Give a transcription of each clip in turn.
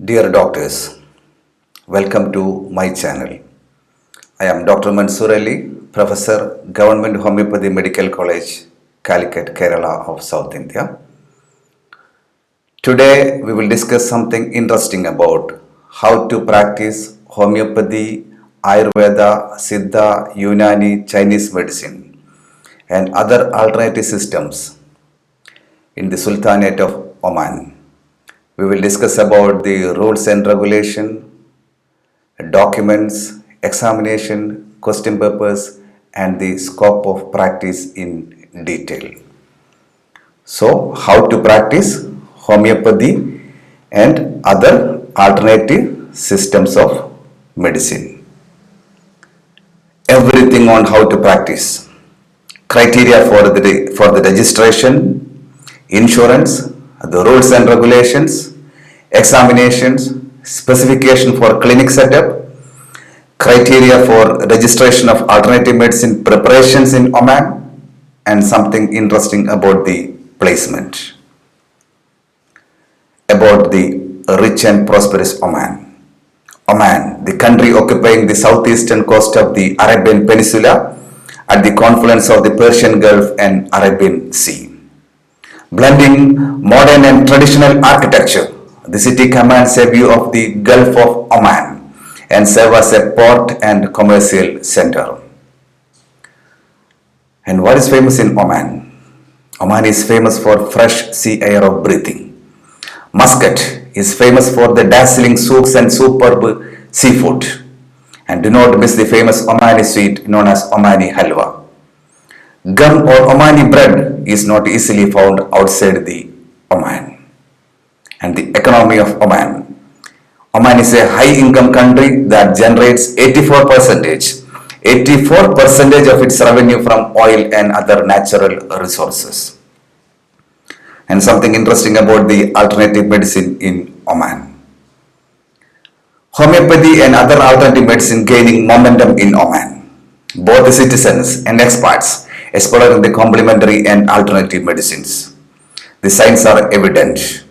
Dear doctors, welcome to my channel. I am Dr. Mansoor Ali, Professor, Government Homeopathy Medical College, Calicut, Kerala of South India. Today we will discuss something interesting about how to practice homeopathy, Ayurveda, Siddha, Unani, Chinese medicine and other alternative systems in the Sultanate of Oman. We will discuss about the rules and regulation, documents, examination, question papers, and the scope of practice in detail. So, how to practice homeopathy and other alternative systems of medicine. Everything on how to practice. Criteria for the registration, insurance, the rules and regulations, examinations, specification for clinic setup, criteria for registration of alternative medicine preparations in Oman, and something interesting about the placement. About the rich and prosperous Oman. Oman, the country occupying the southeastern coast of the Arabian Peninsula at the confluence of the Persian Gulf and Arabian Sea. Blending modern and traditional architecture, the city commands a view of the Gulf of Oman and serves as a port and commercial center. And what is famous in Oman? Oman is famous for fresh sea air of breathing. Muscat is famous for the dazzling souks and superb seafood. And do not miss the famous Omani sweet known as Omani Halwa. Gum or Omani bread is not easily found outside the Oman. And the economy of Oman. Oman is a high income country that generates 84% of its revenue from oil and other natural resources. And something interesting about the alternative medicine in Oman. Homeopathy and other alternative medicine gaining momentum in Oman. Both the citizens and experts exploring the complementary and alternative medicines. The signs are evident.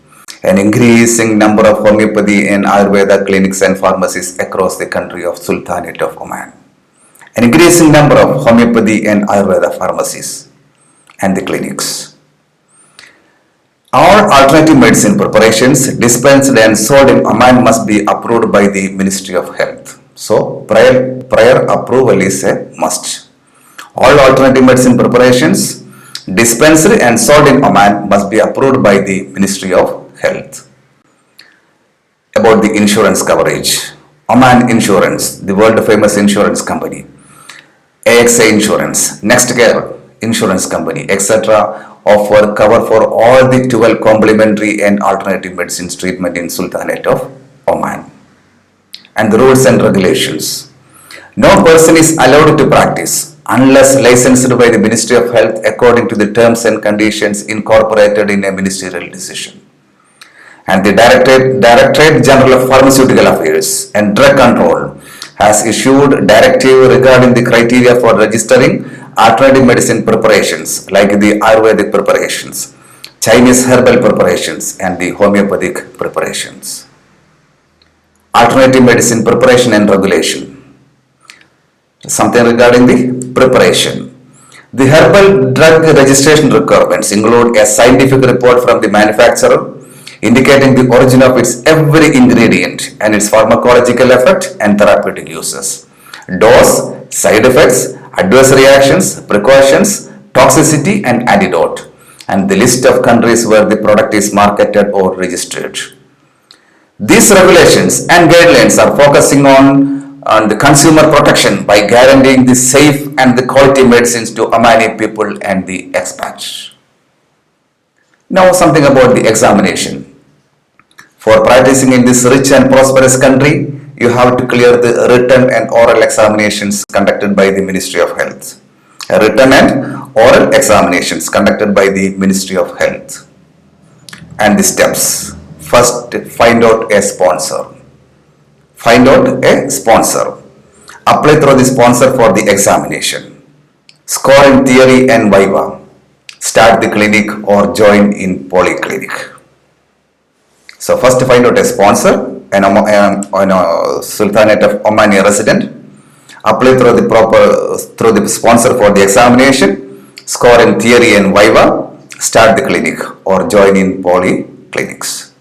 An increasing number of homeopathy and Ayurveda clinics and pharmacies across the country of Sultanate of Oman. An increasing number of homeopathy and Ayurveda pharmacies and the clinics. All alternative medicine preparations dispensed and sold in Oman must be approved by the Ministry of Health. So, prior approval is a must. All alternative medicine preparations dispensed and sold in Oman must be approved by the Ministry of Health. About the insurance coverage. Oman Insurance, the world famous insurance company. AXA Insurance, NextCare Insurance Company, etc. offer cover for all the 12 complementary and alternative medicines treatment in Sultanate of Oman. And the rules and regulations. No person is allowed to practice unless licensed by the Ministry of Health according to the terms and conditions incorporated in a ministerial decision. And the Directorate General of Pharmaceutical Affairs and Drug Control has issued directive regarding the criteria for registering alternative medicine preparations like the Ayurvedic preparations, Chinese herbal preparations and the homeopathic preparations. Alternative medicine preparation and regulation. Something regarding the preparation. The herbal drug registration requirements include a scientific report from the manufacturer indicating the origin of its every ingredient and its pharmacological effect and therapeutic uses, dose, side effects, adverse reactions, precautions, toxicity and antidote, and the list of countries where the product is marketed or registered. These regulations and guidelines are focusing on the consumer protection by guaranteeing the safe and the quality medicines to Omani people and the expats. Now something about the examination. For practicing in this rich and prosperous country, you have to clear the written and oral examinations conducted by the Ministry of Health. Written and oral examinations conducted by the Ministry of Health. And the steps. First, find out a sponsor. Find out a sponsor. Apply through the sponsor for the examination. Score in theory and viva. Start the clinic or join in polyclinic. So first find out a sponsor, Sultanate of Omani resident, apply through the sponsor for the examination, score in theory and viva, start the clinic or join in polyclinics.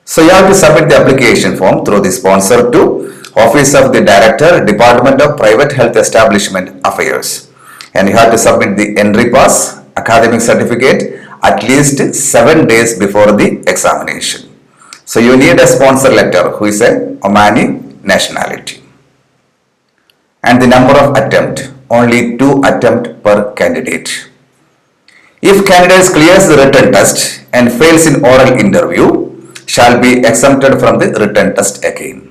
So you have to submit the application form through the sponsor to Office of the Director, Department of Private Health Establishment Affairs, and you have to submit the entry pass, academic certificate at least 7 days before the examination. So you need a sponsor letter who is a Omani nationality. And the number of attempt, only 2 attempts per candidate. If candidate clears the written test and fails in oral interview, shall be exempted from the written test again.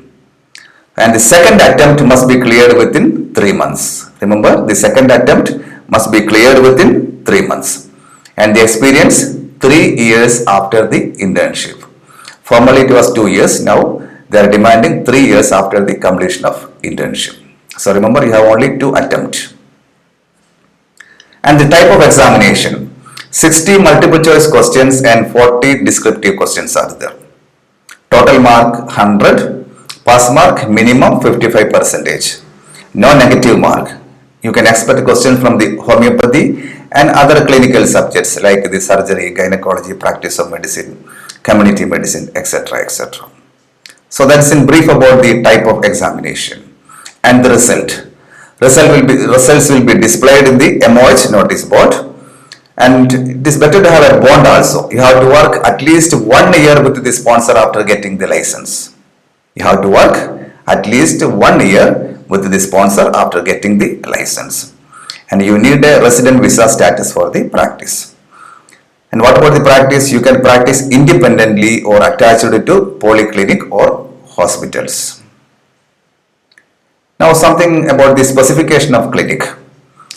And the second attempt must be cleared within 3 months. Remember, the second attempt must be cleared within 3 months. And the experience 3 years after the internship. Formerly it was 2 years, now they are demanding 3 years after the completion of internship. So remember, you have only 2 attempts. And the type of examination, 60 multiple choice questions and 40 descriptive questions are there. Total mark 100, pass mark minimum 55%. No negative mark. You can expect questions from the homeopathy and other clinical subjects like the surgery, gynecology, practice of medicine, community medicine, etc. etc. So that's in brief about the type of examination and the result. Results will be displayed in the MOH notice board, and it is better to have a bond also. You have to work at least 1 year with the sponsor after getting the license. You have to work at least 1 year with the sponsor after getting the license. And you need a resident visa status for the practice. And what about the practice? You can practice independently or attached to polyclinic or hospitals. Now something about the specification of clinic.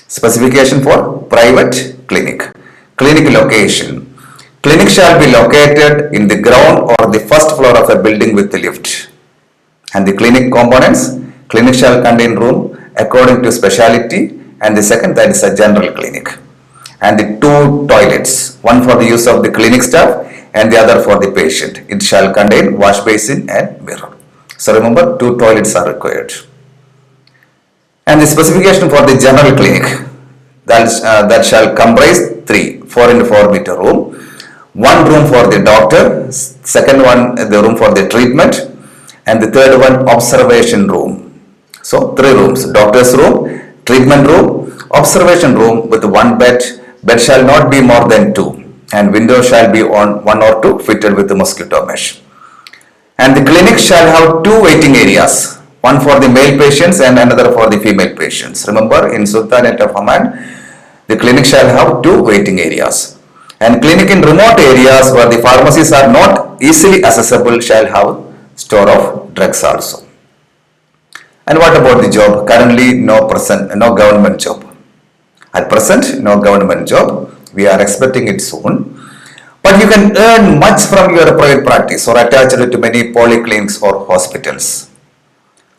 Specification for private clinic. Clinic location. Clinic shall be located in the ground or the first floor of a building with a lift. And the clinic components, clinic shall contain room according to speciality, and the second, that is a general clinic. And the 2 toilets, one for the use of the clinic staff and the other for the patient. It shall contain wash basin and mirror. So remember, 2 toilets are required. And the specification for the general clinic, that shall comprise 3 4 into 4 meter room, 1 room for the doctor, second one the room for the treatment, and the third one observation room. So 3 rooms: doctor's room, treatment room, observation room with 1 bed. Bed shall not be more than 2, and window shall be on 1 or 2 fitted with the mosquito mesh. And the clinic shall have 2 waiting areas, one for the male patients and another for the female patients. Remember, in Sultanate of Oman, the clinic shall have 2 waiting areas. And clinic in remote areas where the pharmacies are not easily accessible shall have store of drugs also. And what about the job? Currently no government job. At present, no government job. We are expecting it soon. But you can earn much from your private practice or attach it to many polyclinics or hospitals.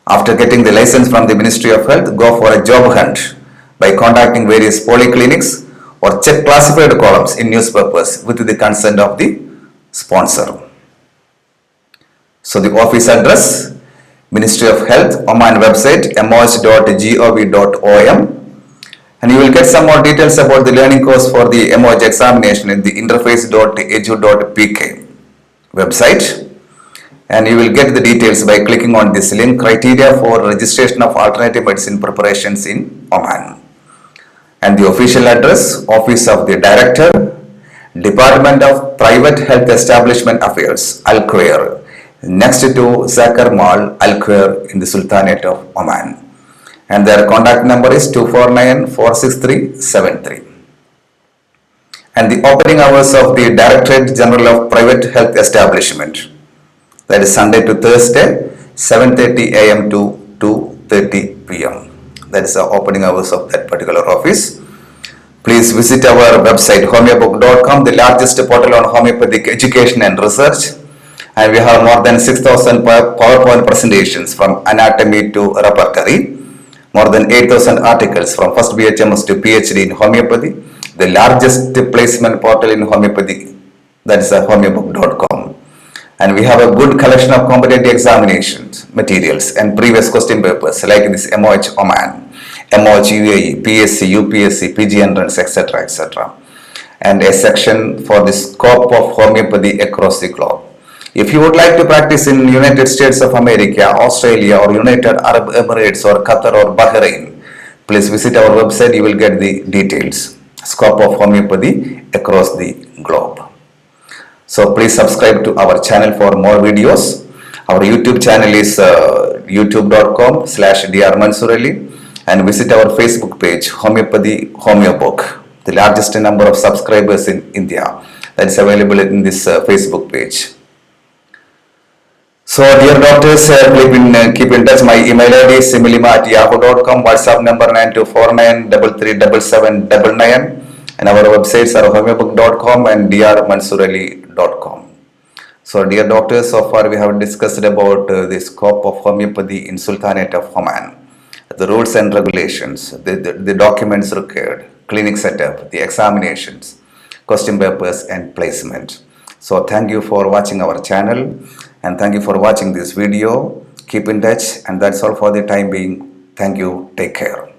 After getting the license from the Ministry of Health, go for a job hunt by contacting various polyclinics or check classified columns in newspapers with the consent of the sponsor. So the office address, Ministry of Health, Oman website, moh.gov.om, and you will get some more details about the learning course for the MOH examination in the interface.edu.pk website, and you will get the details by clicking on this link: criteria for registration of alternative medicine preparations in Oman. And the official address, Office of the Director, Department of Private Health Establishment Affairs, Al Khair, next to Zakar Mall, Al Khair in the Sultanate of Oman. And their contact number is 249-463-73. And the opening hours of the Directorate General of Private Health Establishment, that is Sunday to Thursday, 7:30 a.m. to 2:30 p.m. That is the opening hours of that particular office. Please visit our website homeobook.com, the largest portal on homeopathic education and research. And we have more than 6,000 PowerPoint presentations from anatomy to repertory. More than 8,000 articles from first BHMS to PhD in homeopathy. The largest placement portal in homeopathy, that is homeobook.com. And we have a good collection of competitive examinations materials and previous question papers like this MOH Oman, MOH UAE, PSC, UPSC, PG entrance, etc. etc. And a section for the scope of homeopathy across the globe. If you would like to practice in United States of America, Australia or United Arab Emirates or Qatar or Bahrain, please visit our website, you will get the details. Scope of homeopathy across the globe. So please subscribe to our channel for more videos. Our YouTube channel is youtube.com/drmansurali and visit our Facebook page Homeopathy Homeobook, the largest number of subscribers in India. That is available in this Facebook page. So dear doctors, keep in touch. My email ID is similima@yahoo.com, WhatsApp number 9249337799, and our websites are homeobook.com and drmansurali.com. So dear doctors, so far we have discussed about the scope of homeopathy in Sultanate of Oman, the rules and regulations, the documents required, clinic setup, the examinations, question papers and placement. So thank you for watching our channel and thank you for watching this video. Keep in touch, and that's all for the time being. Thank you. Take care.